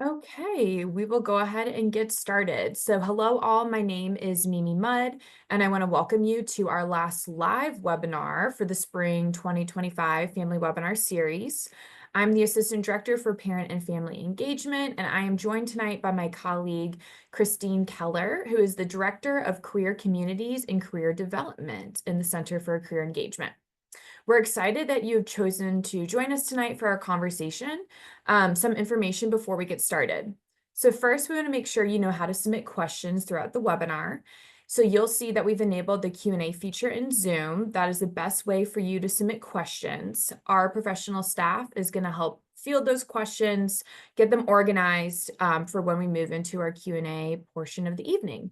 Okay, we will go ahead and get started. So, hello, all. My name is Mimi Mudd, and I want to welcome you to our last live webinar for the Spring 2025 Family Webinar Series. I'm the Assistant Director for Parent and Family Engagement, and I am joined tonight by my colleague, Christine Keller, who is the Director of Career Communities and Career Development in the Center for Career Engagement. We're excited that you have chosen to join us tonight for our conversation. Some information before we get started. So first, we want to make sure you know how to submit questions throughout the webinar. So you'll see that we've enabled the Q&A feature in Zoom. That is the best way for you to submit questions. Our professional staff is going to help field those questions, get them organized for when we move into our Q&A portion of the evening.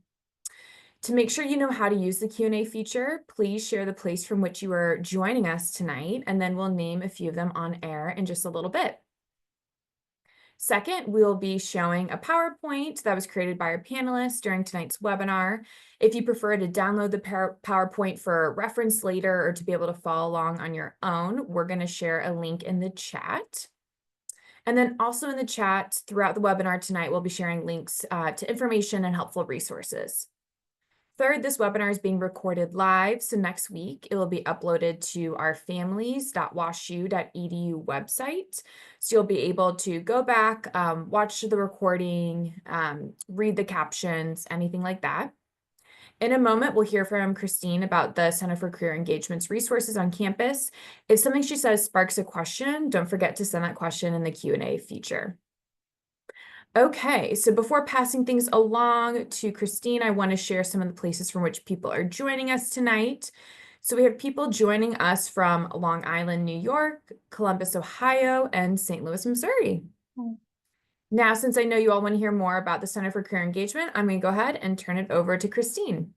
To make sure you know how to use the Q&A feature, please share the place from which you are joining us tonight, and then we'll name a few of them on air in just a little bit. Second, we'll be showing a PowerPoint that was created by our panelists during tonight's webinar. If you prefer to download the PowerPoint for reference later or to be able to follow along on your own, we're going to share a link in the chat. And then also in the chat throughout the webinar tonight, we'll be sharing links to information and helpful resources. Third, this webinar is being recorded live, so next week it will be uploaded to our families.washu.edu website. So you'll be able to go back, watch the recording, read the captions, anything like that. In a moment, we'll hear from Christine about the Center for Career Engagement's resources on campus. If something she says sparks a question, don't forget to send that question in the Q&A feature. Okay, so before passing things along to Christine, I want to share some of the places from which people are joining us tonight. So we have people joining us from Long Island, New York, Columbus, Ohio, and St. Louis, Missouri. Now, since I know you all want to hear more about the Center for Career Engagement, I'm going to go ahead and turn it over to Christine.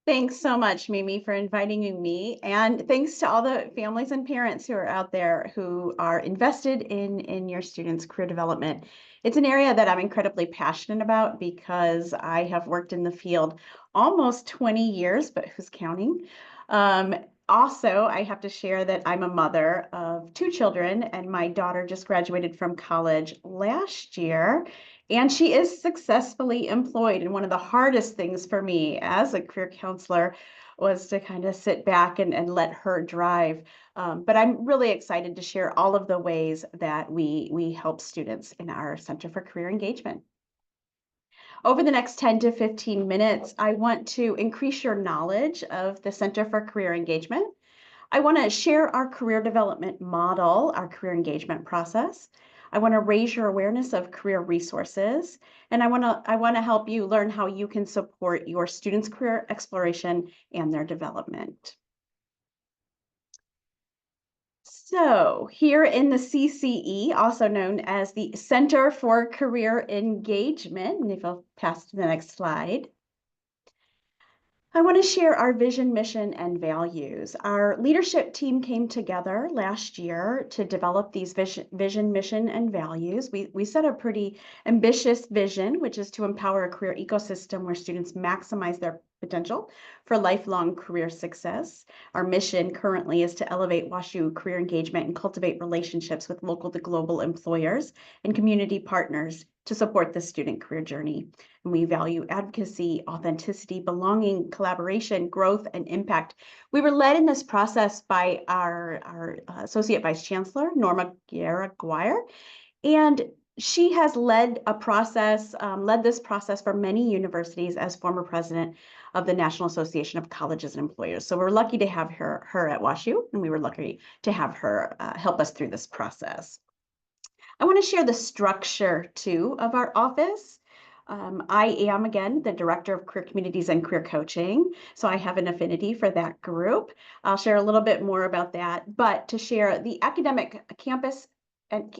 Thanks so much, Mimi, for inviting me. And thanks to all the families and parents who are out there who are invested in your students' career development. It's an area that I'm incredibly passionate about because I have worked in the field almost 20 years, but who's counting? Also, I have to share that I'm a mother of two children, and my daughter just graduated from college last year. And she is successfully employed. And one of the hardest things for me as a career counselor was to kind of sit back and let her drive. But I'm really excited to share all of the ways that we help students in our Center for Career Engagement. Over the next 10 to 15 minutes, I want to increase your knowledge of the Center for Career Engagement. I want to share our career development model, our career engagement process. I want to raise your awareness of career resources, and I want to help you learn how you can support your students' career exploration and their development. So here in the CCE, also known as the Center for Career Engagement, and if I'll pass to the next slide, I want to share our vision, mission, and values. Our leadership team came together last year to develop these vision, mission, and values. We set a pretty ambitious vision, which is to empower a career ecosystem where students maximize their potential for lifelong career success. Our mission currently is to elevate WashU career engagement and cultivate relationships with local to global employers and community partners to support the student career journey. And we value advocacy, authenticity, belonging, collaboration, growth, and impact. We were led in this process by our Associate Vice Chancellor, Norma Guerra-Guire, and she has led this process for many universities as former president of the National Association of Colleges and Employers. So we're lucky to have her at WashU, and we were lucky to have her help us through this process. I want to share the structure too of our office. I am, again, the Director of Career Communities and Career Coaching, so I have an affinity for that group. I'll share a little bit more about that, but to share the academic and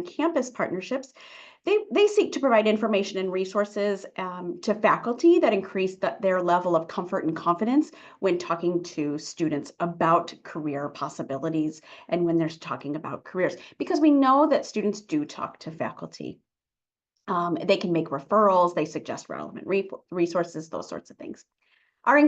campus partnerships, they seek to provide information and resources to faculty that increase their level of comfort and confidence when talking to students about career possibilities and when they're talking about careers, because we know that students do talk to faculty. They can make referrals, they suggest relevant resources, those sorts of things. Our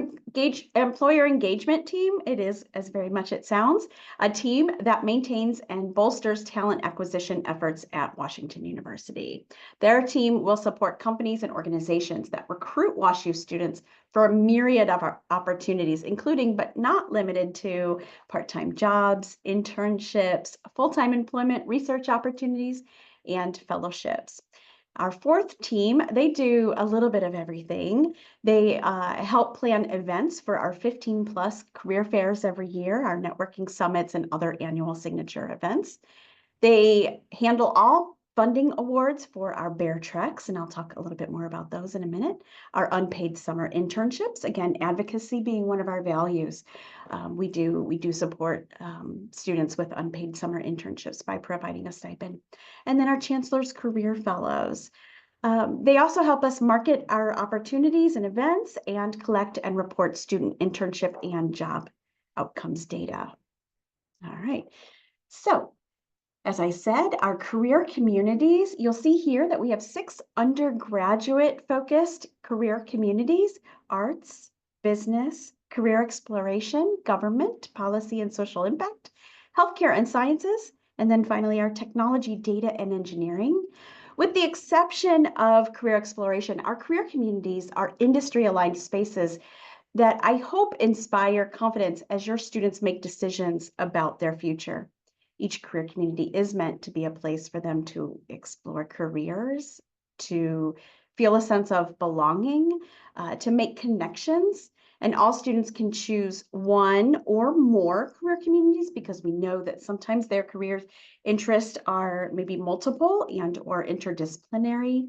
employer engagement team, it is, as very much it sounds, a team that maintains and bolsters talent acquisition efforts at Washington University. Their team will support companies and organizations that recruit WashU students for a myriad of opportunities, including but not limited to part-time jobs, internships, full-time employment, research opportunities, and fellowships. Our fourth team, they do a little bit of everything. They help plan events for our 15 plus career fairs every year, our networking summits, and other annual signature events. They handle all funding awards for our Bear Treks, and I'll talk a little bit more about those in a minute. Our unpaid summer internships, again, advocacy being one of our values. We do support students with unpaid summer internships by providing a stipend. And then our Chancellor's Career Fellows. They also help us market our opportunities and events and collect and report student internship and job outcomes data. All right. So as I said, our career communities, you'll see here that we have 6 undergraduate-focused career communities: arts, business, career exploration, government, policy and social impact, healthcare and sciences, and then finally our technology, data, and engineering. With the exception of career exploration, our career communities are industry-aligned spaces that I hope inspire confidence as your students make decisions about their future. Each career community is meant to be a place for them to explore careers, to feel a sense of belonging, to make connections. And all students can choose one or more career communities because we know that sometimes their career interests are maybe multiple and or interdisciplinary.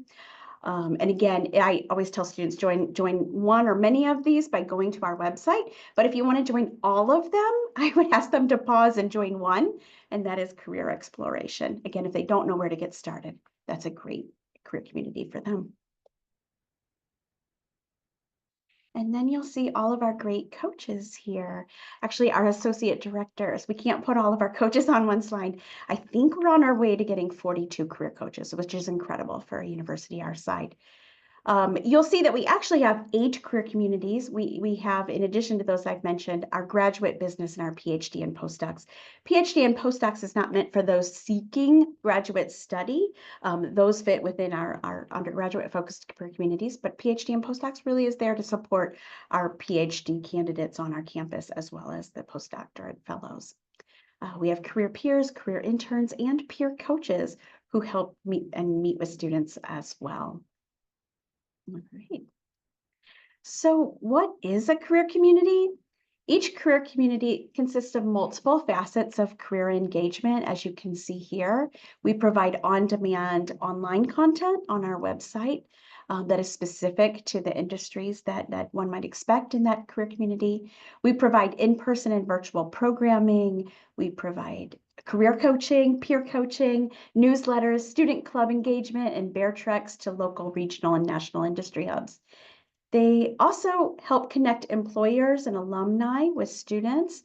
And again, I always tell students join one or many of these by going to our website. But if you want to join all of them, I would ask them to pause and join one, and that is career exploration. Again, if they don't know where to get started, that's a great career community for them. And then you'll see all of our great coaches here. Actually, our associate directors. We can't put all of our coaches on one slide. I think we're on our way to getting 42 career coaches, which is incredible for a university our size. You'll see that we actually have 8 career communities. We have, in addition to those I've mentioned, our graduate business and our PhD and postdocs. PhD and postdocs is not meant for those seeking graduate study. Those fit within our undergraduate focused career communities, but PhD and postdocs really is there to support our PhD candidates on our campus as well as the postdoctorate fellows. We have career peers, career interns, and peer coaches who help meet with students as well. All right. So what is a career community? Each career community consists of multiple facets of career engagement, as you can see here. We provide on-demand online content on our website that is specific to the industries that one might expect in that career community. We provide in-person and virtual programming. We provide career coaching, peer coaching, newsletters, student club engagement, and bear treks to local, regional, and national industry hubs. They also help connect employers and alumni with students.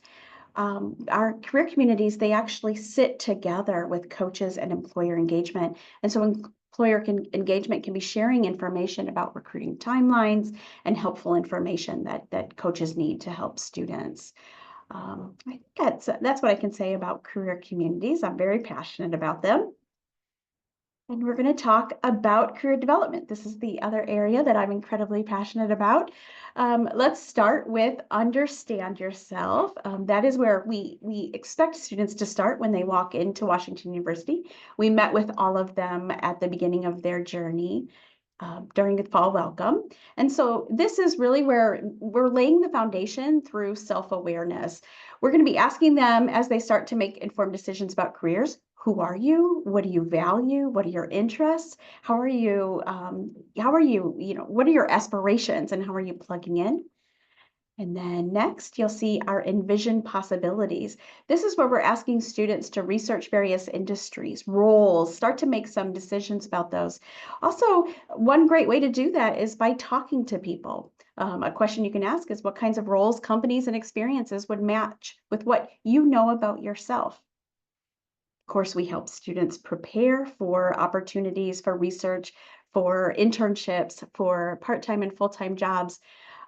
Our career communities, they actually sit together with coaches and employer engagement. And so engagement can be sharing information about recruiting timelines and helpful information that coaches need to help students. I think that's what I can say about career communities. I'm very passionate about them. And we're going to talk about career development. This is the other area that I'm incredibly passionate about. Let's start with understand yourself. That is where we expect students to start when they walk into Washington University. We met with all of them at the beginning of their journey. During the fall welcome. And so this is really where we're laying the foundation through self-awareness. We're going to be asking them as they start to make informed decisions about careers. Who are you? What do you value? What are your interests? How are you, what are your aspirations and how are you plugging in? And then next, you'll see our envision possibilities. This is where we're asking students to research various industries, roles, start to make some decisions about those. Also, one great way to do that is by talking to people. A question you can ask is what kinds of roles, companies, and experiences would match with what you know about yourself? Of course, we help students prepare for opportunities for research, for internships, for part-time and full-time jobs.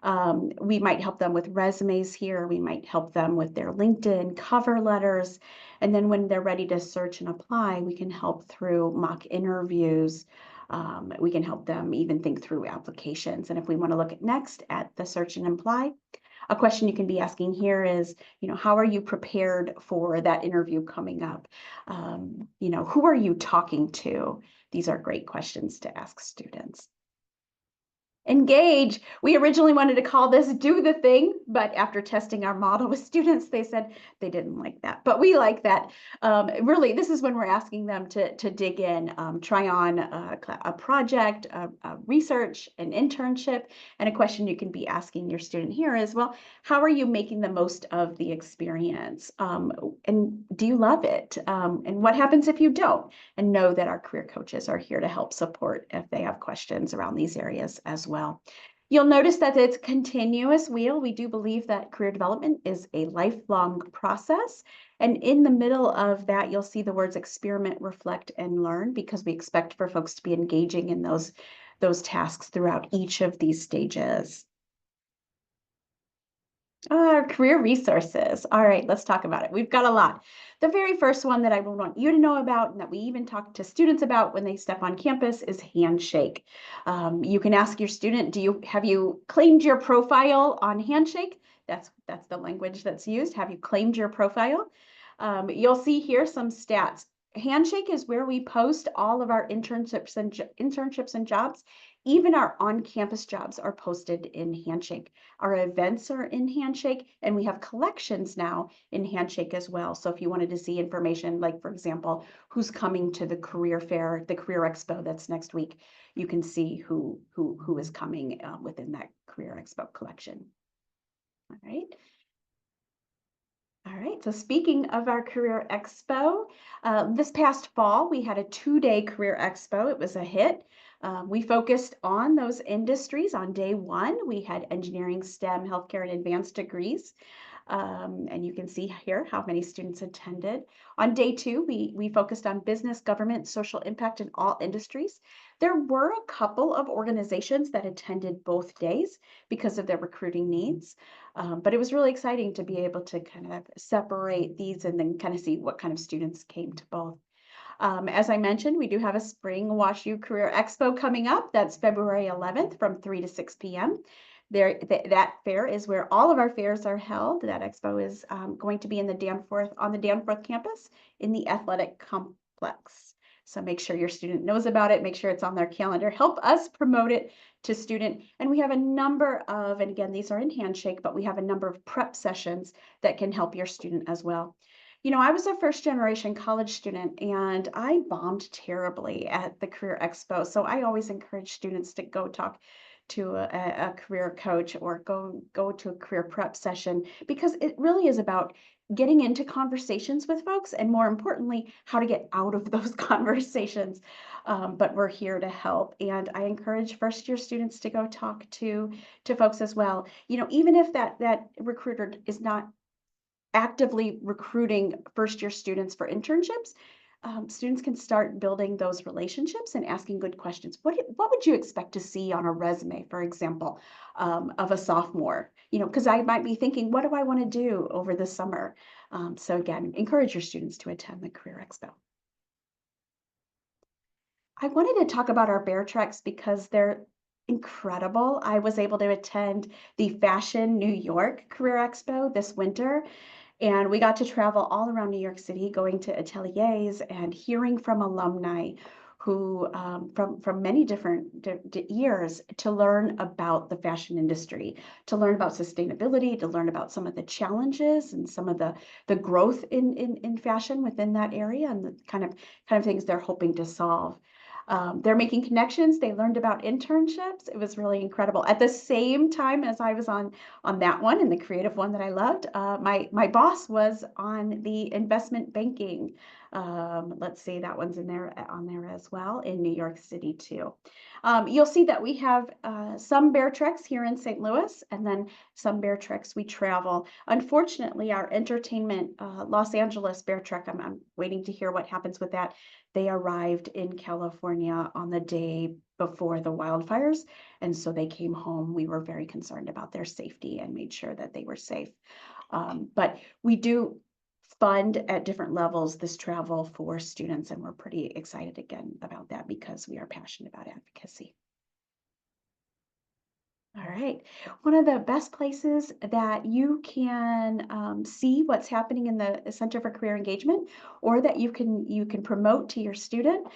We might help them with resumes here. We might help them with their LinkedIn cover letters. And then when they're ready to search and apply, we can help through mock interviews. We can help them even think through applications. And if we want to look at next at the search and apply, a question you can be asking here is, how are you prepared for that interview coming up? Who are you talking to? These are great questions to ask students. Engage. We originally wanted to call this do the thing, but after testing our model with students, they said they didn't like that, but we like that. Really, this is when we're asking them to dig in, try on a project, a research, an internship, and a question you can be asking your student here is, well, how are you making the most of the experience? And do you love it? And what happens if you don't? And know that our career coaches are here to help support if they have questions around these areas as well. You'll notice that it's a continuous wheel. We do believe that career development is a lifelong process. And in the middle of that, you'll see the words experiment, reflect, and learn, because we expect for folks to be engaging in those tasks throughout each of these stages. Career resources. All right, let's talk about it. We've got a lot. The very first one that I would want you to know about, and that we even talk to students about when they step on campus, is Handshake. You can ask your student, have you claimed your profile on Handshake? That's the language that's used. Have you claimed your profile? You'll see here some stats. Handshake is where we post all of our internships and jobs. Even our on-campus jobs are posted in Handshake. Our events are in Handshake, and we have collections now in Handshake as well. So if you wanted to see information, like for example, who's coming to the career fair, the career expo that's next week, you can see who is coming within that career expo collection. All right. All right, so speaking of our Career Expo, this past fall, we had a 2-day Career Expo. It was a hit. We focused on those industries. On day one, we had engineering, STEM, healthcare, and advanced degrees. And you can see here how many students attended. On day two, we focused on business, government, social impact in all industries. There were a couple of organizations that attended both days because of their recruiting needs. But it was really exciting to be able to kind of separate these and then kind of see what kind of students came to both. As I mentioned, we do have a Spring WashU Career Expo coming up. That's February 11th from 3 to 6 p.m. That fair is where all of our fairs are held. That expo is going to be in the Danforth campus in the athletic complex. So make sure your student knows about it. Make sure it's on their calendar. Help us promote it to student. And we have a number of, and again, these are in Handshake, but we have a number of prep sessions that can help your student as well. I was a first generation college student and I bombed terribly at the Career Expo. So I always encourage students to go talk to a career coach or go to a career prep session, because it really is about getting into conversations with folks, and more importantly, how to get out of those conversations. But we're here to help. And I encourage first year students to go talk to folks as well. Even if that recruiter is not actively recruiting first year students for internships, students can start building those relationships and asking good questions. What would you expect to see on a resume, for example, of a sophomore? Because I might be thinking, what do I want to do over the summer? So again, encourage your students to attend the Career Expo. I wanted to talk about our bear treks because they're incredible. I was able to attend the Fashion New York Career Expo this winter. And we got to travel all around New York City, going to ateliers and hearing from alumni who, from many different years, to learn about the fashion industry, to learn about sustainability, to learn about some of the challenges and some of the growth in fashion within that area, and the kind of things they're hoping to solve. They're making connections. They learned about internships. It was really incredible. At the same time as I was on that one, and the creative one that I loved, my boss was on the investment banking Let's see, that one's in there on there as well in New York City too. You'll see that we have some Bear Treks here in St. Louis, and then some Bear Treks we travel. Unfortunately, our entertainment Los Angeles Bear Trek, I'm waiting to hear what happens with that. They arrived in California on the day before the wildfires, and so they came home. We were very concerned about their safety and made sure that they were safe. But we do fund at different levels this travel for students, and we're pretty excited again about that because we are passionate about advocacy. All right. One of the best places that you can see what's happening in the Center for Career Engagement, or that you can promote to your student,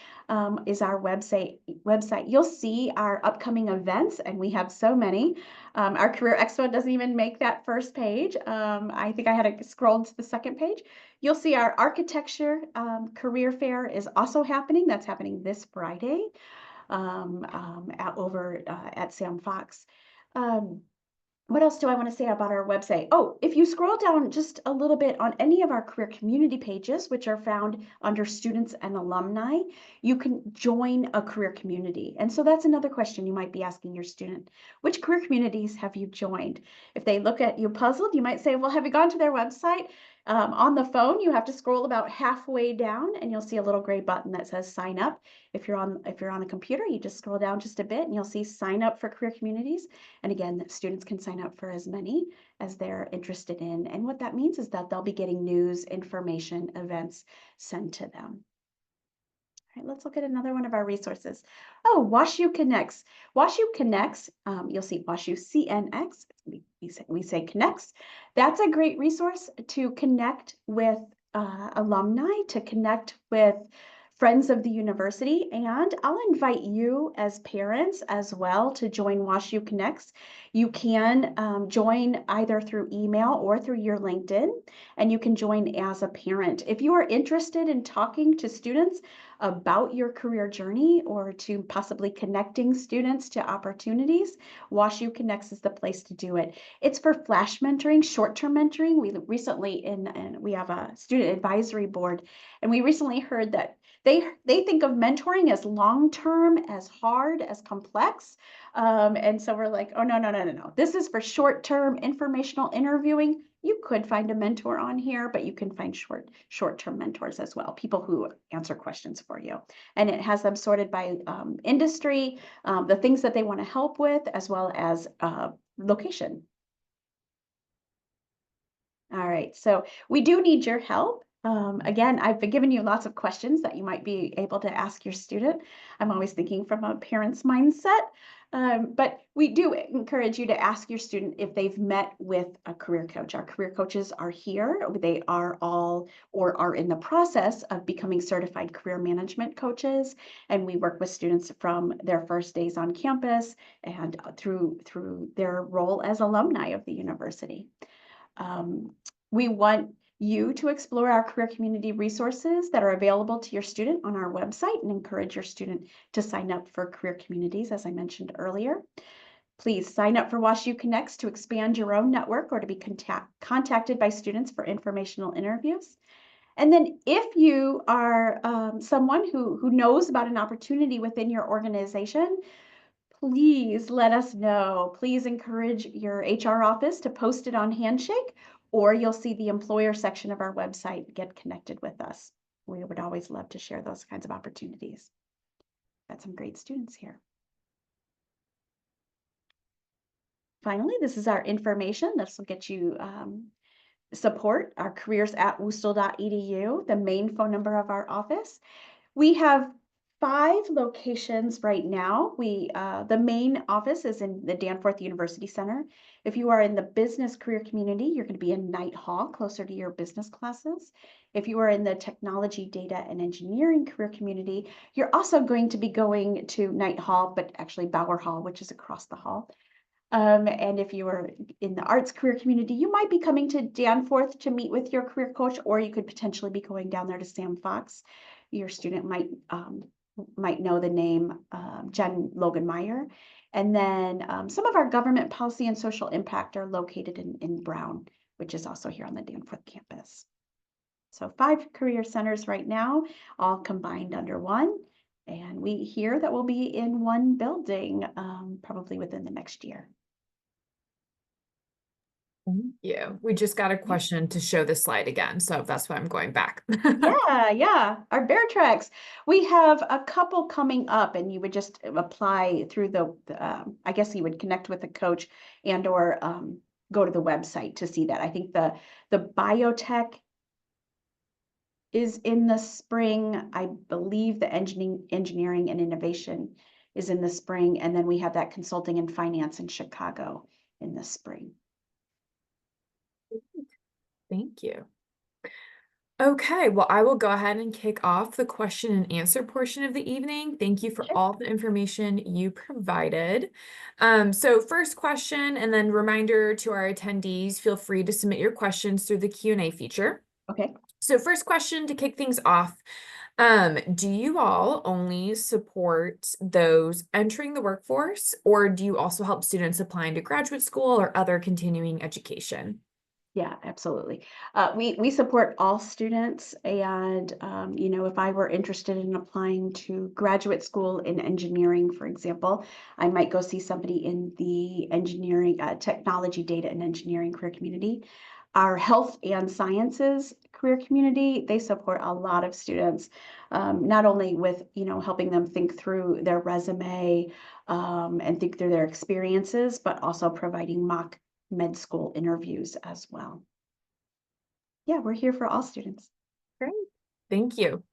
is our website. You'll see our upcoming events, and we have so many. Our Career Expo doesn't even make that first page. I think I had to scroll to the second page. You'll see our Architecture Career Fair is also happening. That's happening this Friday at Sam Fox. Um, what else do I want to say about our website? Oh, if you scroll down just a little bit on any of our career community pages, which are found under students and alumni, you can join a career community. And so that's another question you might be asking your student. Which career communities have you joined? If they look at you puzzled, you might say, well, have you gone to their website? On the phone, you have to scroll about halfway down and you'll see a little gray button that says sign up. If you're on a computer, you just scroll down just a bit and you'll see sign up for career communities. And again, students can sign up for as many as they're interested in. And what that means is that they'll be getting news, information, events sent to them. All right, let's look at another one of our resources. Oh, WashU Connects. WashU Connects, you'll see WashU CNX, we say Connects. That's a great resource to connect with alumni, to connect with friends of the university, and I'll invite you as parents as well to join WashU Connects. You can join either through email or through your LinkedIn, and you can join as a parent. If you are interested in talking to students about your career journey or to possibly connecting students to opportunities, WashU Connects is the place to do it. It's for flash mentoring, short-term mentoring. We have a student advisory board, and we recently heard that they think of mentoring as long-term, as hard, as complex. And so we're like, oh, no, no, no, no, no. This is for short-term informational interviewing. You could find a mentor on here, but you can find short-term mentors as well, people who answer questions for you. And it has them sorted by industry, the things that they want to help with, as well as location. All right, so we do need your help. Again, I've been giving you lots of questions that you might be able to ask your student. I'm always thinking from a parent's mindset, but we do encourage you to ask your student if they've met with a career coach. Our career coaches are here. They are all or are in the process of becoming certified career management coaches, and we work with students from their first days on campus and through their role as alumni of the university. We want you to explore our career community resources that are available to your student on our website and encourage your student to sign up for career communities, as I mentioned earlier. Please sign up for WashU Connects to expand your own network or to be contacted by students for informational interviews. And then if you are someone who knows about an opportunity within your organization, please let us know. Please encourage your HR office to post it on Handshake, or you'll see the employer section of our website. Get connected with us. We would always love to share those kinds of opportunities. Got some great students here. Finally, this is our information. This will get you support, our careers@wustl.edu, the main phone number of our office. We have 5 locations right now. The main office is in the Danforth University Center. If you are in the business career community, you're going to be in Knight Hall, closer to your business classes. If you are in the technology, data, and engineering career community, you're also going to be going to Knight Hall, but actually Bauer Hall, which is across the hall. And if you are in the arts career community, you might be coming to Danforth to meet with your career coach, or you could potentially be going down there to Sam Fox. Your student might know the name Jen Logan Meyer. And then some of our government policy and social impact are located in Brown, which is also here on the Danforth campus. So 5 career centers right now, all combined under one. And we hear that we'll be in one building probably within the next year. Thank you. We just got a Yeah. question to show this slide again, so that's why I'm going back. Yeah, yeah. Our bear tracks. We have a couple coming up, and you would just apply through I guess you would connect with the coach and or go to the website to see that. I think the biotech is in the spring. I believe the engineering and innovation is in the spring, and then we have that consulting and finance in Chicago in the spring. Thank you. Okay, well, I will go ahead and kick off the question and answer portion of the evening. Thank you for Sure. all the information you provided. So first question, and then reminder to our attendees, feel free to submit your questions through the Q&A feature. Okay. So first question to kick things off, do you all only support those entering the workforce, or do you also help students applying to graduate school or other continuing education? Yeah, absolutely. We support all students, and if I were interested in applying to graduate school in engineering, for example, I might go see somebody in the engineering, technology, data, and engineering career community. Our health and sciences career community, they support a lot of students, not only with helping them think through their resume and think through their experiences, but also providing mock med school interviews as well. Yeah, we're here for all students. Great. Thank you.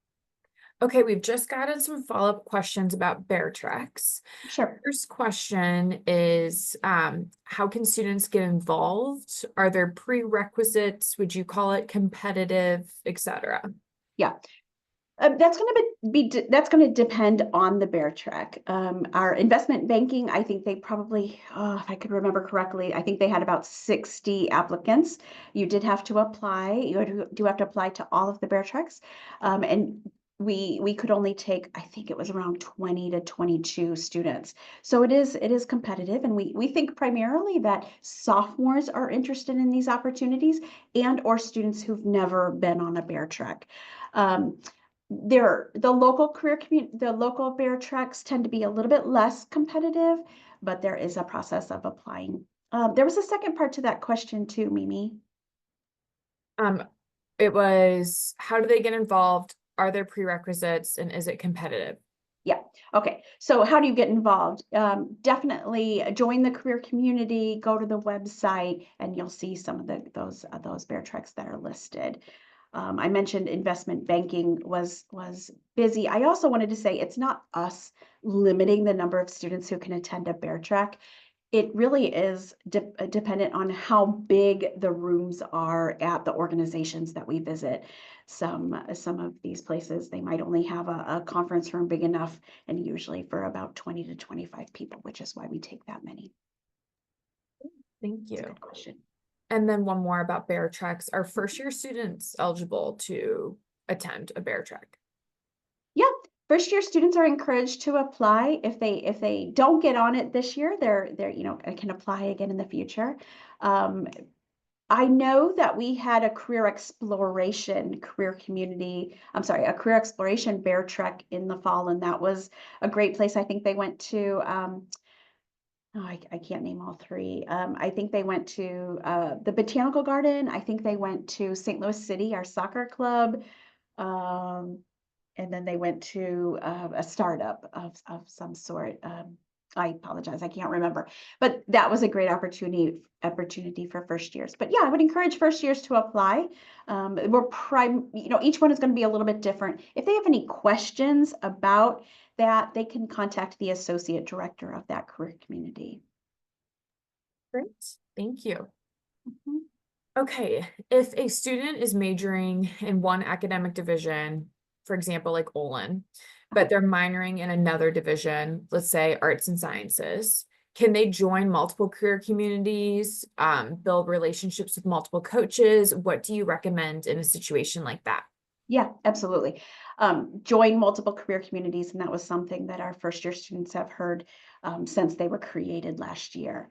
Okay, we've just gotten some follow-up questions about bear tracks. Sure. First question is, how can students get involved? Are there prerequisites? Would you call it competitive, etc.? Yeah. That's going to depend on the bear track. Our investment banking, I think they probably, if I could remember correctly, I think they had about 60 applicants. You did have to apply. Do have to apply to all of the bear tracks, and we could only take, I think it was around 20 to 22 students. So it is competitive, and we think primarily that sophomores are interested in these opportunities and or students who've never been on a bear track. Um, the local bear tracks tend to be a little bit less competitive, but there is a process of applying. There was a second part to that question too, Mimi. Um, it was, how do they get involved? Are there prerequisites, and is it competitive? Yeah. Okay. So how do you get involved? Definitely join the career community, go to the website, and you'll see some of those bear tracks that are listed. I mentioned investment banking was busy. I also wanted to say it's not us limiting the number of students who can attend a bear track. It really is dependent on how big the rooms are at the organizations that we visit. Some of these places, they might only have a conference room big enough, and usually for about 20 to 25 people, which is why we take that many. Thank It's a you. good question. And then one more about bear tracks. Are first-year students eligible to attend a bear track? Yeah, first year students are encouraged to apply. If they don't get on it this year, they're can apply again in the future. Um, I know that we had a a career exploration bear trek in the fall, and that was a great place. I think they went to, oh, I can't name all three. I think they went to the Botanical Garden. I think they went to St. Louis City, our soccer club. Um, and then they went to a startup of some sort. I apologize, I can't remember, but that was a great opportunity for first years. But yeah, I would encourage first years to apply. Each one is going to be a little bit different. If they have any questions about that, they can contact the associate director of that career community. Great, thank you. Mhm. Okay, if a student is majoring in one academic division, for example, like Olin, but they're minoring in another division, let's say arts and sciences, can they join multiple career communities, build relationships with multiple coaches? What do you recommend in a situation like that? Yeah, absolutely. Join multiple career communities, and that was something that our first year students have heard since they were created last year.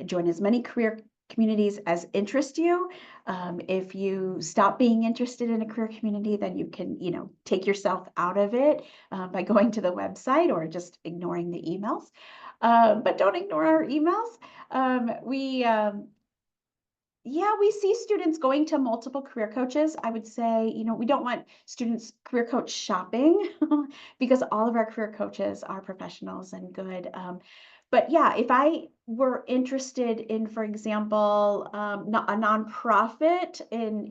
Join as many career communities as interest you. If you stop being interested in a career community, then you can, take yourself out of it by going to the website or just ignoring the emails. But don't ignore our emails. Yeah, we see students going to multiple career coaches. I would say, we don't want students career coach shopping because all of our career coaches are professionals and good. But yeah, if I were interested in, for example, a nonprofit in,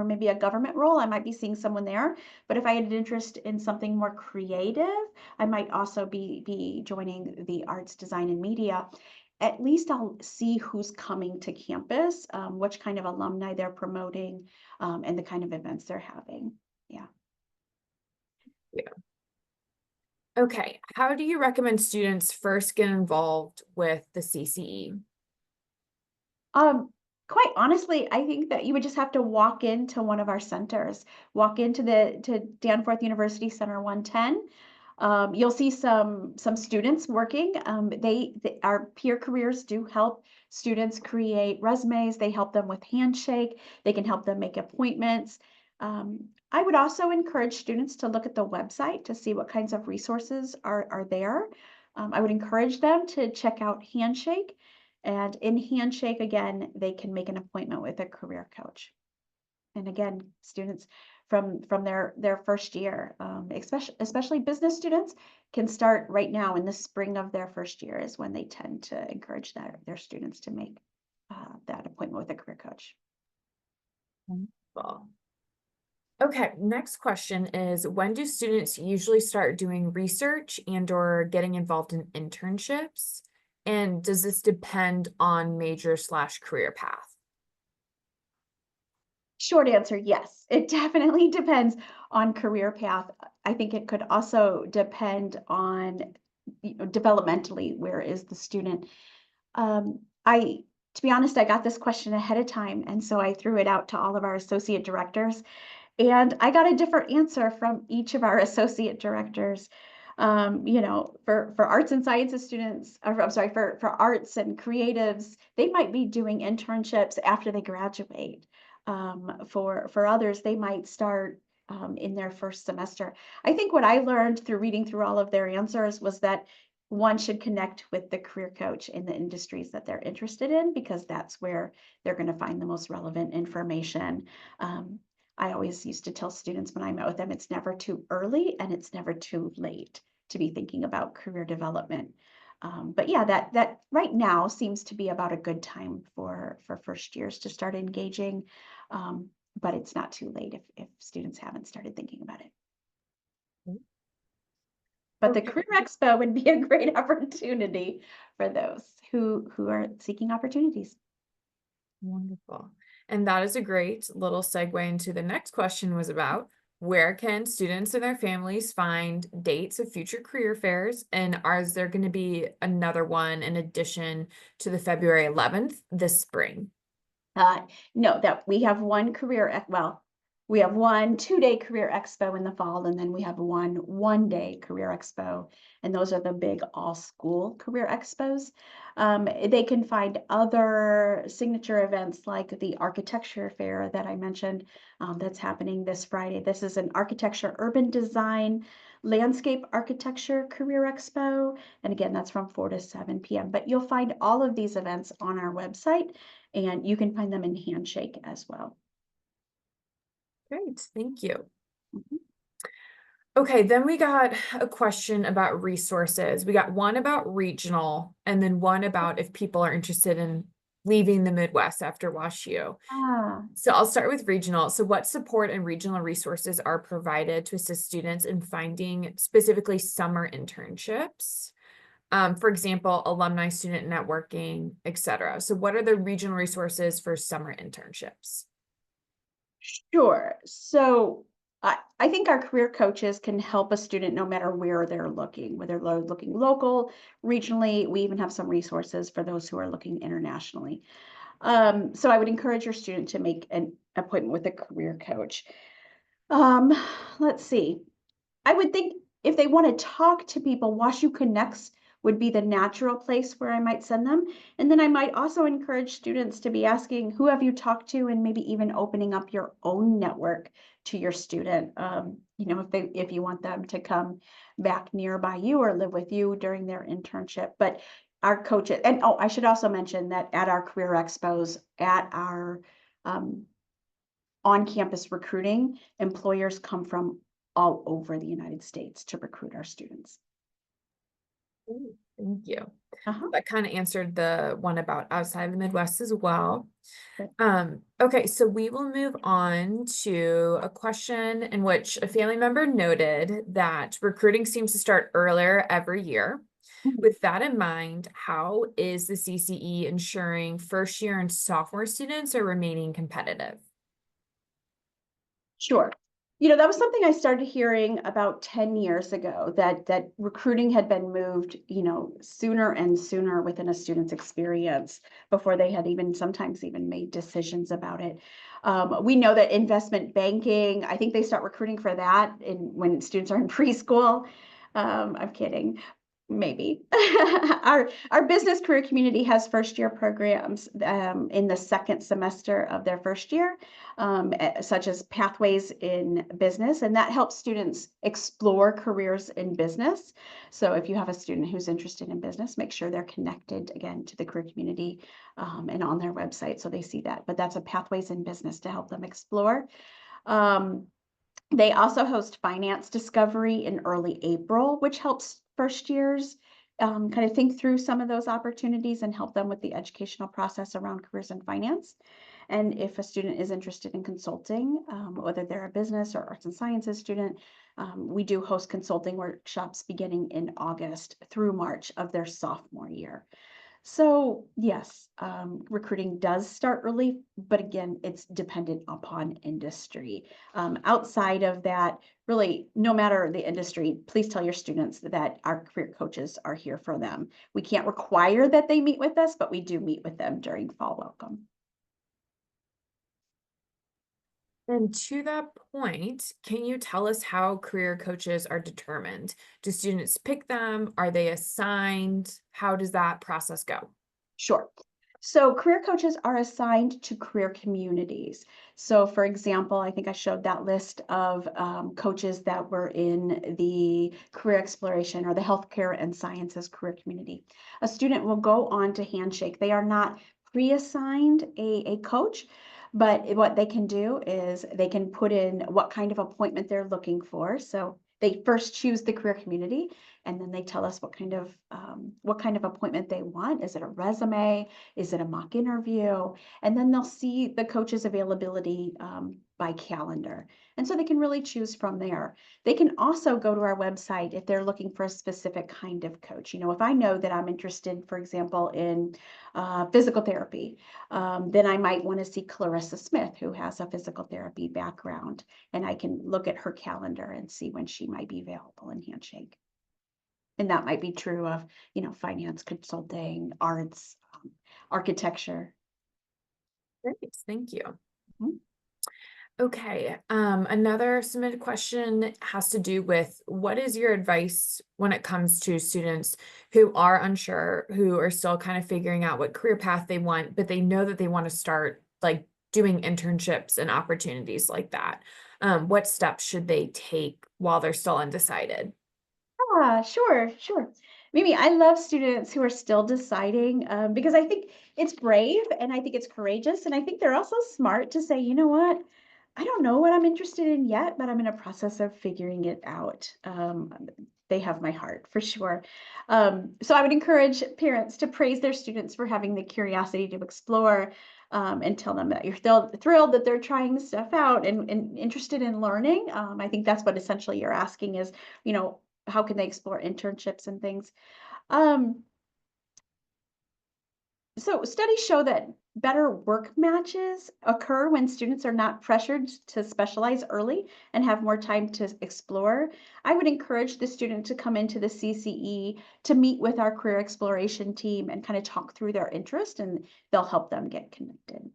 maybe a government role, I might be seeing someone there. But if I had an interest in something more creative, I might also be joining the arts, design, and media. At least I'll see who's coming to campus, which kind of alumni they're promoting, and the kind of events they're having. Yeah. Yeah. Okay, how do you recommend students first get involved with the CCE? Um, Quite honestly, I think that you would just have to walk into one of our centers, walk into to Danforth University Center 110. You'll see some students working. Our peer careers do help students create resumes. They help them with Handshake. They can help them make appointments. I would also encourage students to look at the website to see what kinds of resources are there. I would encourage them to check out Handshake. And in Handshake, again, they can make an appointment with a career coach. And again, students from their first year, especially business students, can start right now in the spring of their first year is when they tend to encourage their students to make that appointment with a career coach. Wonderful. Okay, next question is, when do students usually start doing research and or getting involved in internships? And does this depend on major/career path? Short answer, yes. It definitely depends on career path. I think it could also depend on developmentally, where is the student. I To be honest, I got this question ahead of time, and so I threw it out to all of our associate directors, and I got a different answer from each of our associate directors. For arts and sciences students, or I'm sorry, for arts and creatives, they might be doing internships after they graduate. For others, they might start in their first semester. I think what I learned through reading through all of their answers was that one should connect with the career coach in the industries that they're interested in, because that's where they're going to find the most relevant information. Um, I always used to tell students when I met with them, it's never too early and it's never too late to be thinking about career development. But yeah, that right now seems to be about a good time for first years to start engaging. Um, but it's not too late if students haven't started thinking about it. But the Okay. Career Expo would be a great opportunity for those who are seeking opportunities. Wonderful. And that is a great little segue into the next question was about where can students and their families find dates of future career fairs? And is there going to be another one in addition to the February 11th this spring? Uh, no, that we have we have one 2-day career expo in the fall, and then we have one-day career expo, and those are the big all-school career expos. They can find other signature events like the architecture fair that I mentioned, that's happening this Friday. This is an architecture, urban design, landscape architecture career expo, and again, that's from 4 to 7 p.m. But you'll find all of these events on our website, and you can find them in Handshake as well. Great, thank you. Mhm. Okay, then we got a question about resources. We got one about regional and then one about if people are interested in leaving the Midwest after WashU. Ah, So I'll start with regional. So what support and regional resources are provided to assist students in finding specifically summer internships? For example, alumni student networking, etc. So what are the regional resources for summer internships? sure. So I think our career coaches can help a student no matter where they're looking, whether they're looking local, regionally. We even have some resources for those who are looking internationally. So I would encourage your student to make an appointment with a career coach. Um, let's see. I would think if they want to talk to people, WashU connects would be the natural place where I might send them. And then I might also encourage students to be asking, who have you talked to, and maybe even opening up your own network to your student. If you want them to come back nearby you or live with you during their internship. But our coaches, and oh, I should also mention that at our career expos, at our um, on-campus recruiting, employers come from all over the United States to recruit our students. Ooh, thank you. Uh-huh. That kind of answered the one about outside the Midwest as well. Good. Okay, so we will move on to a question in which a family member noted that recruiting seems to start earlier every year. Mhm. With that in mind, how is the CCE ensuring first year and sophomore students are remaining competitive? Sure. That was something I started hearing about 10 years ago, that recruiting had been moved, sooner and sooner within a student's experience before they had even sometimes even made decisions about it. We know that investment banking, I think they start recruiting for that when students are in preschool. I'm kidding. Maybe. Our business career community has first year programs in the second semester of their first year, such as Pathways in Business, and that helps students explore careers in business. So if you have a student who's interested in business, make sure they're connected again to the career community and on their website so they see that. But that's a Pathways in Business to help them explore. Um, they also host finance discovery in early April, which helps first years kind of think through some of those opportunities and help them with the educational process around careers in finance. And if a student is interested in consulting, whether they're a business or arts and sciences student, we do host consulting workshops beginning in August through March of their sophomore year. So yes, recruiting does start early, but again, it's dependent upon industry. Outside of that, really, no matter the industry, please tell your students that our career coaches are here for them. We can't require that they meet with us, but we do meet with them during fall welcome. And to that point, can you tell us how career coaches are determined? Do students pick them? Are they assigned? How does that process go? Sure. So career coaches are assigned to career communities. So for example, I think I showed that list of coaches that were in the career exploration or the healthcare and sciences career community. A student will go on to Handshake. They are not pre-assigned a coach, but what they can do is they can put in what kind of appointment they're looking for. So they first choose the career community, and then they tell us what kind of appointment they want. Is it a resume? Is it a mock interview? And then they'll see the coach's availability by calendar. And so they can really choose from there. They can also go to our website if they're looking for a specific kind of coach. If I know that I'm interested, for example, in physical therapy, then I might want to see Clarissa Smith, who has a physical therapy background, and I can look at her calendar and see when she might be available in Handshake. And that might be true of, finance, consulting, arts, architecture. Great, thank you. Mhm. Okay, another submitted question has to do with what is your advice when it comes to students who are unsure, who are still kind of figuring out what career path they want, but they know that they want to start like doing internships and opportunities like that. What steps should they take while they're still undecided? Sure, sure. Mimi, I love students who are still deciding because I think it's brave and I think it's courageous. And I think they're also smart to say, you know what? I don't know what I'm interested in yet, but I'm in a process of figuring it out. They have my heart for sure. So I would encourage parents to praise their students for having the curiosity to explore and tell them that you're still thrilled that they're trying stuff out and interested in learning. I think that's what essentially you're asking is, you know, how can they explore internships and things? Um, so studies show that better work matches occur when students are not pressured to specialize early and have more time to explore. I would encourage the student to come into the CCE to meet with our career exploration team and kind of talk through their interest, and they'll help them get connected.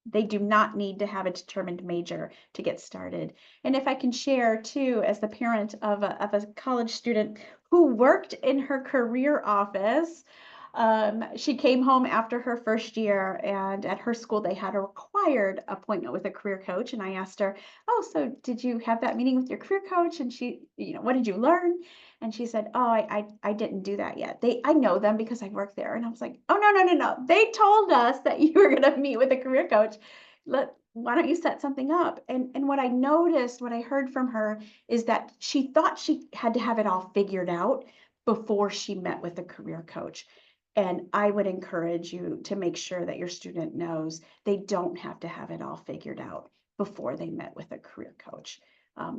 They do not need to have a determined major to get started. And if I can share too, as the parent of a college student who worked in her career office, she came home after her first year, and at her school, they had a required appointment with a career coach. And I asked her, "Oh, so did you have that meeting with your career coach?" And she, what did you learn? And she said, "Oh, I didn't do that yet. I know them because I work there." And I was like, "Oh, no, no, no, no. They told us that you were going to meet with a career coach. Why don't you set something up?" And what I noticed, what I heard from her is that she thought she had to have it all figured out before she met with a career coach. And I would encourage you to make sure that your student knows they don't have to have it all figured out before they met with a career coach.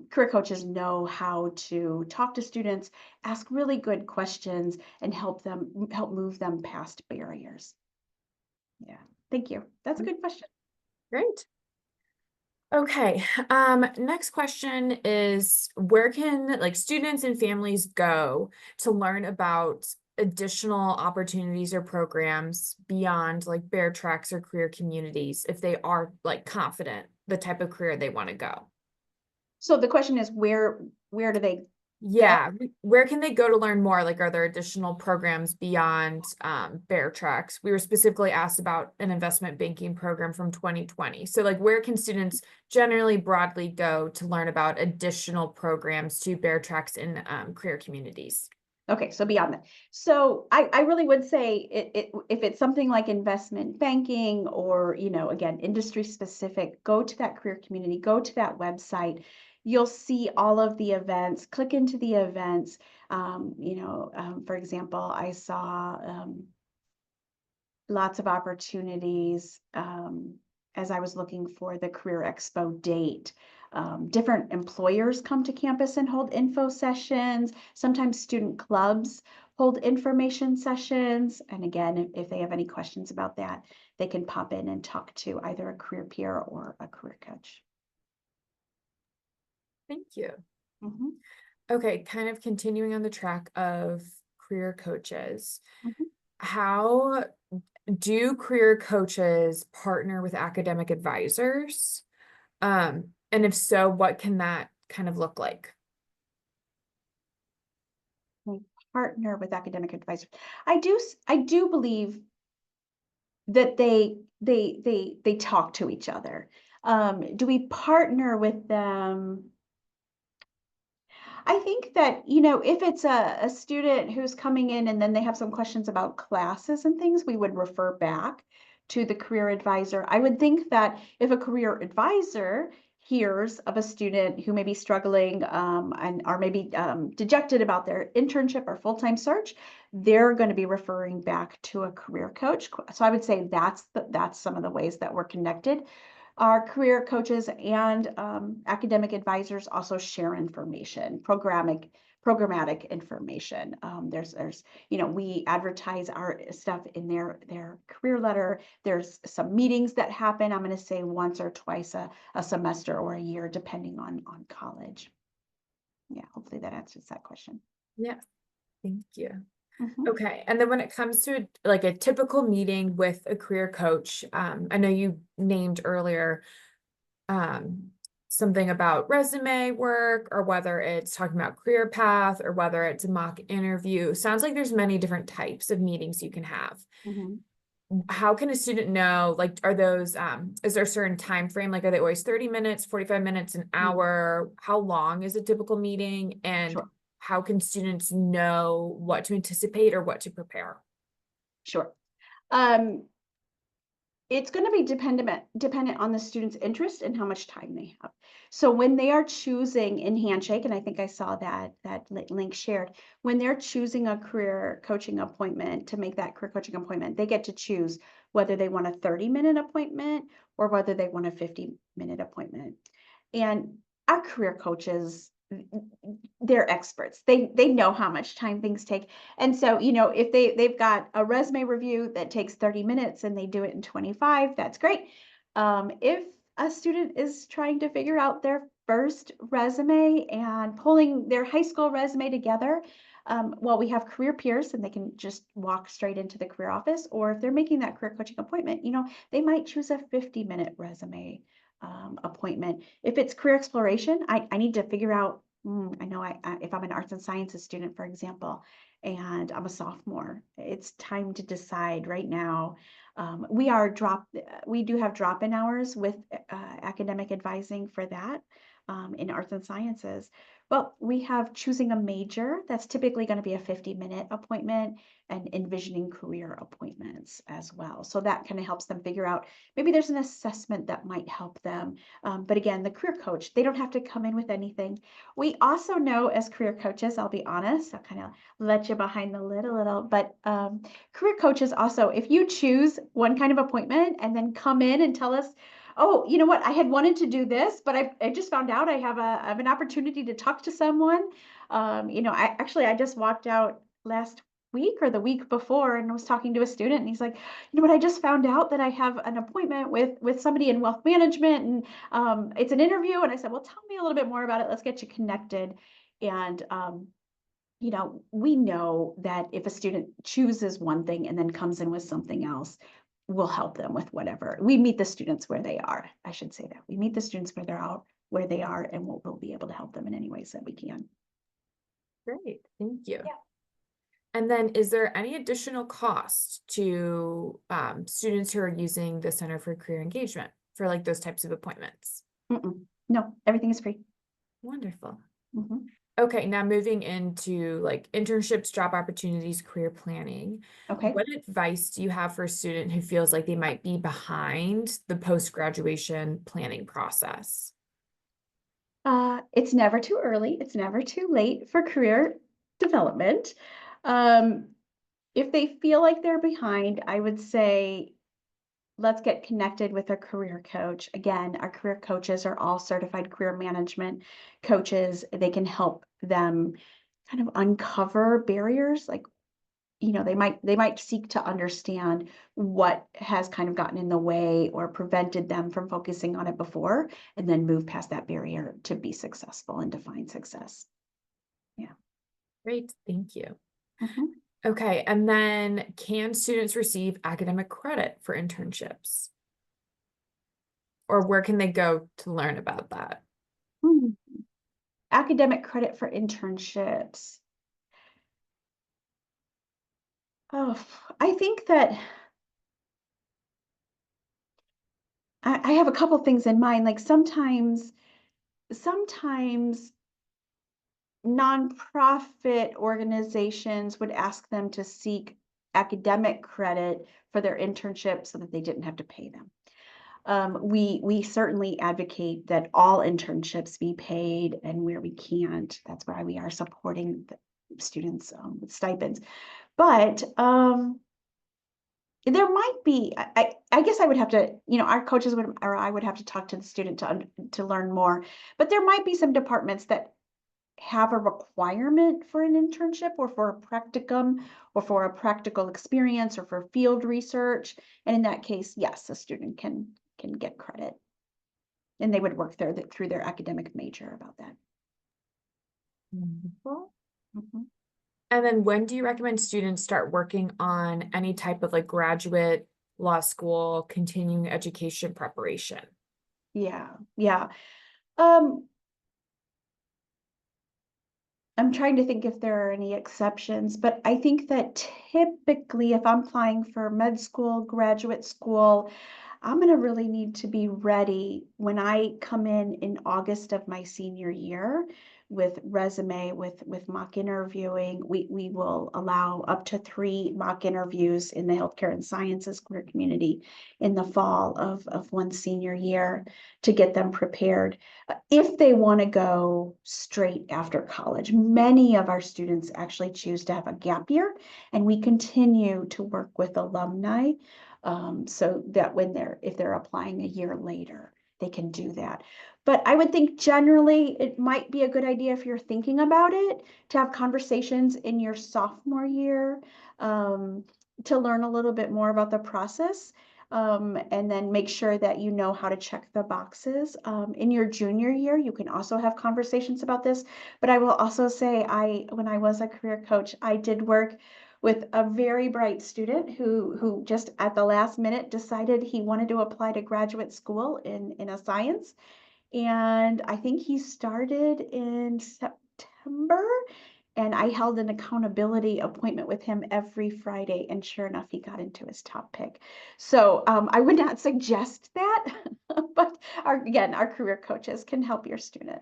Career coaches know how to talk to students, ask really good questions, and help move them past barriers. Yeah, thank you. That's a good question. Great. Okay. Next question is where can like students and families go to learn about additional opportunities or programs beyond like bear tracks or career communities if they are like confident the type of career they want to go? So the question is where do they go? Yeah, where can they go to learn more? Like, are there additional programs beyond Bear Tracks? We were specifically asked about an investment banking program from 2020. So, like, where can students generally broadly go to learn about additional programs to Bear Tracks in career communities? Okay, so beyond that. So I really would say if it's something like investment banking or, again, industry specific, go to that career community, go to that website. You'll see all of the events, click into the events. For example, I saw lots of opportunities as I was looking for the Career Expo date. Different employers come to campus and hold info sessions. Sometimes student clubs hold information sessions. And again, if they have any questions about that, they can pop in and talk to either a career peer or a career coach. Thank you. Mhm, Okay, kind of continuing on the track of career coaches. mhm. How do career coaches partner with academic advisors? And if so, what can that kind of look like? They partner with academic advisors. I do believe that they talk to each other. Do we partner with them? I think that, if it's a student who's coming in and then they have some questions about classes and things, we would refer back to the career advisor. I would think that if a career advisor hears of a student who may be struggling and are maybe dejected about their internship or full-time search, they're going to be referring back to a career coach. So I would say that's some of the ways that we're connected. Our career coaches and academic advisors also share information, programmatic information. We advertise our stuff in their career letter. There's some meetings that happen. I'm going to say once or twice a semester or a year, depending on college. Yeah, hopefully that answers that question. Yeah, thank you. Mhm, Okay, and then when it comes to like a typical meeting with a career coach, I know you named earlier um, something about resume work or whether it's talking about career path or whether it's a mock interview. Sounds like there's many different types of meetings you can have. mhm, How can a student know, like, are those, is there a certain time frame? Like, are they always 30 minutes, 45 minutes, an mhm. hour? How long is a typical meeting? And Sure, how can students know what to anticipate or what to prepare? sure. Um, It's gonna be dependent on the student's interest and how much time they have. So when they are choosing in Handshake, and I think I saw that link shared, when they're choosing a career coaching appointment to make that career coaching appointment, they get to choose whether they want a 30-minute appointment or whether they want a 50-minute appointment. And our career coaches, they're experts. They know how much time things take. And so, if they've got a resume review that takes 30 minutes and they do it in 25, that's great. If a student is trying to figure out their first resume and pulling their high school resume together. Well, we have career peers and they can just walk straight into the career office, or if they're making that career coaching appointment, they might choose a 50-minute resume appointment. If it's career exploration, I need to figure out, I know if I'm an arts and sciences student, for example, and I'm a sophomore, it's time to decide right now. We do have drop-in hours with academic advising for that in arts and sciences. Well, we have choosing a major. That's typically going to be a 50-minute appointment, and envisioning career appointments as well. So that kind of helps them figure out, maybe there's an assessment that might help them. But again, the career coach, they don't have to come in with anything. We also know as career coaches, I'll be honest, I'll kind of let you behind the lid a little, but career coaches also, if you choose one kind of appointment and then come in and tell us, oh, you know what, I had wanted to do this, but I just found out I have an opportunity to talk to someone. I just walked out last week or the week before and was talking to a student, and he's like, you know what, I just found out that I have an appointment with somebody in wealth management, and it's an interview. And I said, well, tell me a little bit more about it. Let's get you connected. And we know that if a student chooses one thing and then comes in with something else, we'll help them with whatever. We meet the students where they are. I should say that. We meet the students where they are, and we'll be able to help them in any ways that we can. Great, thank you. Yeah. And then is there any additional cost to students who are using the Center for Career Engagement for like those types of appointments? No, everything is free. Wonderful. Mhm. Okay, now moving into like internships, job opportunities, career planning. Okay. What advice do you have for a student who feels like they might be behind the post-graduation planning process? It's never too early. It's never too late for career development. Um, if they feel like they're behind, I would say let's get connected with a career coach. Again, our career coaches are all certified career management coaches. They can help them kind of uncover barriers. Like, they might seek to understand what has kind of gotten in the way or prevented them from focusing on it before, and then move past that barrier to be successful and define success. Yeah. Great, thank you. Mhm. Okay, and then can students receive academic credit for internships? Or where can they go to learn about that? Hmm. Academic credit for internships. Oh, I think that I have a couple things in mind. Like sometimes nonprofit organizations would ask them to seek academic credit for their internship so that they didn't have to pay them. We certainly advocate that all internships be paid, and where we can't, that's why we are supporting the students with stipends. But there might be, I guess I would have to, our coaches would, or I would have to talk to the student to learn more. But there might be some departments that have a requirement for an internship or for a practicum or for a practical experience or for field research. And in that case, yes, a student can get credit, and they would work through their academic major about that. Wonderful. Mhm. And then when do you recommend students start working on any type of like graduate, law school, continuing education preparation? Yeah, yeah. Um, I'm trying to think if there are any exceptions, but I think that typically if I'm applying for med school, graduate school, I'm going to really need to be ready when I come in August of my senior year with resume, with mock interviewing. We will allow up to 3 mock interviews in the healthcare and sciences career community in the fall of one senior year to get them prepared. If they want to go straight after college, many of our students actually choose to have a gap year, and we continue to work with alumni so that if they're applying a year later, they can do that. But I would think generally it might be a good idea, if you're thinking about it, to have conversations in your sophomore year um, to learn a little bit more about the process. and then make sure that you know how to check the boxes. In your junior year, you can also have conversations about this. But I will also say, when I was a career coach, I did work with a very bright student who just at the last minute decided he wanted to apply to graduate school in a science. And I think he started in September, and I held an accountability appointment with him every Friday, and sure enough, he got into his top pick. So I would not suggest that, but our career coaches can help your student.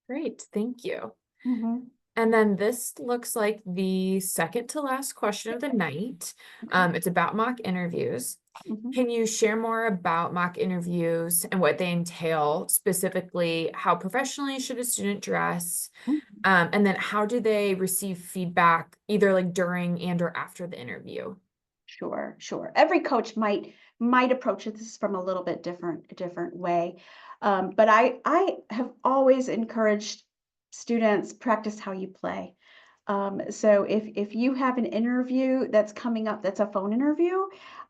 Great, thank you. Mhm. And then this looks like the second to last question of the night. Okay. It's about mock interviews. Mhm. Can you share more about mock interviews and what they entail, specifically how professionally should a student dress? Mhm. And then how do they receive feedback either like during and or after the interview? Sure, sure. Every coach might approach this from a little bit different way. But I have always encouraged students practice how you play. So if you have an interview that's coming up that's a phone interview,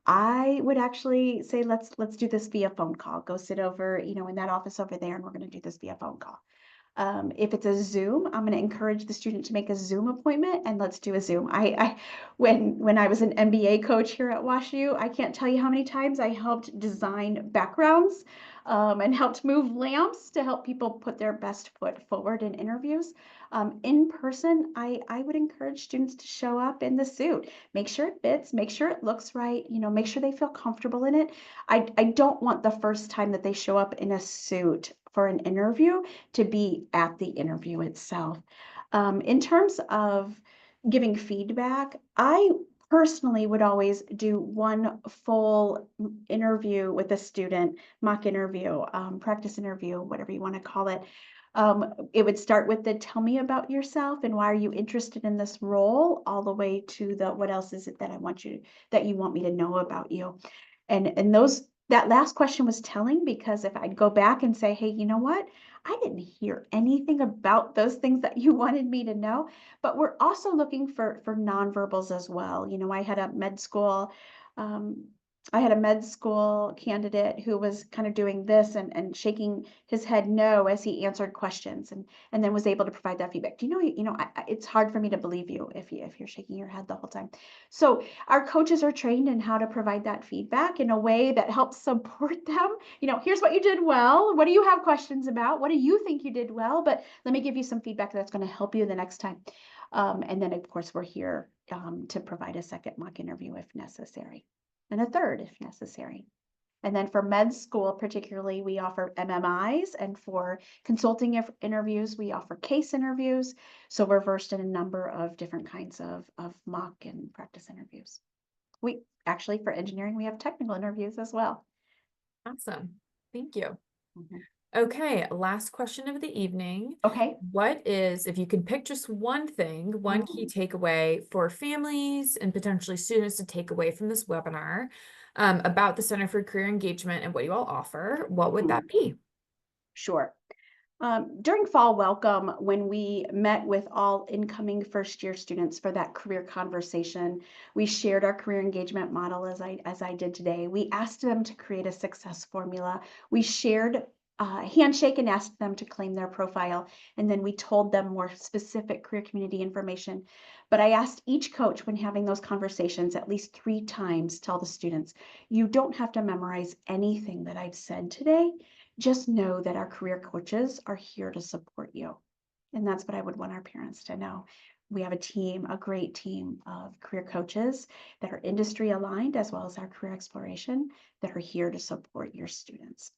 I would actually say let's do this via phone call. Go sit over, in that office over there, and we're going to do this via phone call. If it's a Zoom, I'm going to encourage the student to make a Zoom appointment and let's do a Zoom. When I was an MBA coach here at WashU, I can't tell you how many times I helped design backgrounds and helped move lamps to help people put their best foot forward in interviews. In person, I would encourage students to show up in the suit. Make sure it fits, make sure it looks right, make sure they feel comfortable in it. I don't want the first time that they show up in a suit for an interview to be at the interview itself. In terms of giving feedback, I personally would always do one full interview with a student, mock interview, practice interview, whatever you want to call it. It would start with the tell me about yourself and why are you interested in this role, all the way to the what else is it that you want me to know about you. And that last question was telling because if I'd go back and say, "Hey, you know what? I didn't hear anything about those things that you wanted me to know." But we're also looking for nonverbals as well. Um, I had a med school candidate who was kind of doing this and shaking his head no as he answered questions and then was able to provide that feedback. Do you know, it's hard for me to believe you if you're shaking your head the whole time. So our coaches are trained in how to provide that feedback in a way that helps support them. Here's what you did well. What do you have questions about? What do you think you did well? But let me give you some feedback that's going to help you the next time. And then, of course, we're here to provide a second mock interview if necessary, and a third if necessary. And then for med school, particularly, we offer MMIs, and for consulting interviews, we offer case interviews. So we're versed in a number of different kinds of mock and practice interviews. We actually, for engineering, we have technical interviews as well. Awesome. Thank you. Mhm. Okay, last question of the evening. Okay. What is, if you can pick just one thing, one key Mhm. takeaway for families and potentially students to take away from this webinar about the Center for Career Engagement and what you all offer, what would that Mhm. be? Sure. During fall welcome, when we met with all incoming first year students for that career conversation, we shared our career engagement model as I did today. We asked them to create a success formula. We shared a handshake and asked them to claim their profile, and then we told them more specific career community information. But I asked each coach when having those conversations at least 3 times, tell the students, you don't have to memorize anything that I've said today. Just know that our career coaches are here to support you. And that's what I would want our parents to know. We have a great team of career coaches that are industry aligned, as well as our career exploration, that are here to support your students.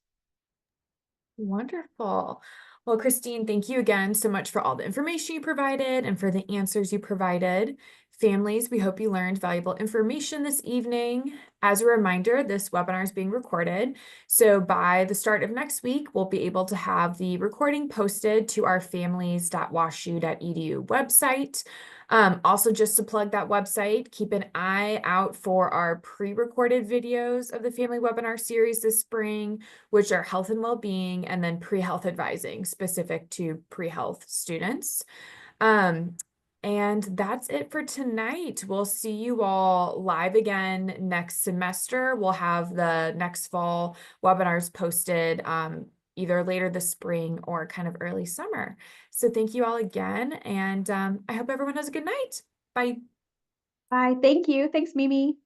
Wonderful. Well, Christine, thank you again so much for all the information you provided and for the answers you provided. Families, we hope you learned valuable information this evening. As a reminder, this webinar is being recorded. So by the start of next week, we'll be able to have the recording posted to our families.washu.edu website. Also, just to plug that website, keep an eye out for our pre-recorded videos of the family webinar series this spring, which are health and well-being, and then pre-health advising specific to pre-health students. Um, And that's it for tonight. We'll see you all live again next semester. We'll have the next fall webinars posted either later this spring or kind of early summer. So thank you all again, and I hope everyone has a good night. Bye. Bye. Thank you. Thanks, Mimi.